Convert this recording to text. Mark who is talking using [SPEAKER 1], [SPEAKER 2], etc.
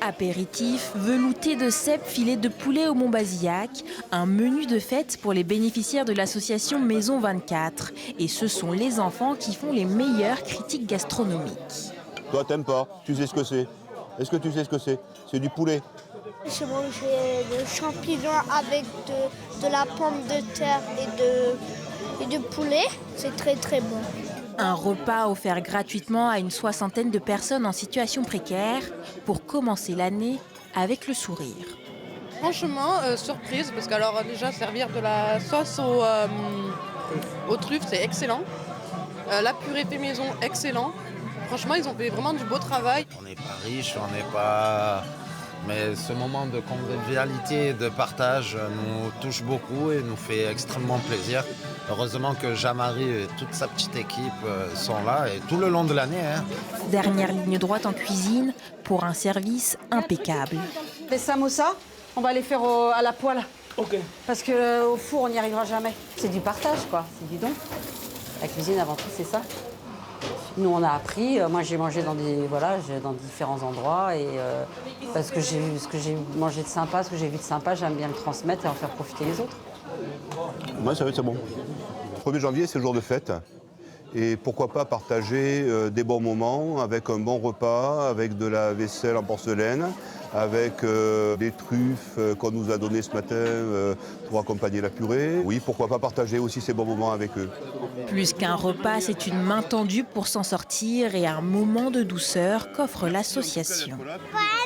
[SPEAKER 1] Apéritif, velouté de cèpes, filet de poulet au Mont-Bazillac, un menu de fête pour les bénéficiaires de l'association Maison 24. Et ce sont les enfants qui font les meilleures critiques gastronomiques.
[SPEAKER 2] Toi, t'aimes pas, tu sais ce que c'est. Est-ce que tu sais ce que c'est? C'est du poulet.
[SPEAKER 3] J'ai mangé des champignons avec de la pomme de terre et de poulet. C'est très très bon.
[SPEAKER 1] Un repas offert gratuitement à une soixantaine de personnes en situation précaire pour commencer l'année avec le sourire.
[SPEAKER 4] Franchement, surprise, parce qu'alors déjà servir de la sauce aux truffes, c'est excellent. La purée fait maison, excellent. Franchement, ils ont fait vraiment du beau travail.
[SPEAKER 5] On n'est pas riche, on n'est pas... Mais ce moment de convivialité et de partage nous touche beaucoup et nous fait extrêmement plaisir. Heureusement que Jean-Marie et toute sa petite équipe sont là et tout le long de l'année.
[SPEAKER 1] Dernière ligne droite en cuisine pour un service impeccable.
[SPEAKER 6] Les samosas, on va les faire à la poêle.
[SPEAKER 7] Ok.
[SPEAKER 6] Parce qu'au four, on n'y arrivera jamais. C'est du partage, quoi. C'est du don. La cuisine, avant tout, c'est ça. Nous, on a appris. Moi, j'ai mangé dans différents endroits. Et parce que j'ai mangé de sympa, ce que j'ai vu de sympa, j'aime bien le transmettre et en faire profiter les autres.
[SPEAKER 2] Moi, ça va être bon. Le 1er janvier, c'est le jour de fête. Et pourquoi pas partager des bons moments avec un bon repas, avec de la vaisselle en porcelaine, avec des truffes qu'on nous a données ce matin pour accompagner la purée. Oui, pourquoi pas partager aussi ces bons moments avec eux.
[SPEAKER 1] Plus qu'un repas, c'est une main tendue pour s'en sortir et un moment de douceur qu'offre l'association.
[SPEAKER 3] Ouais.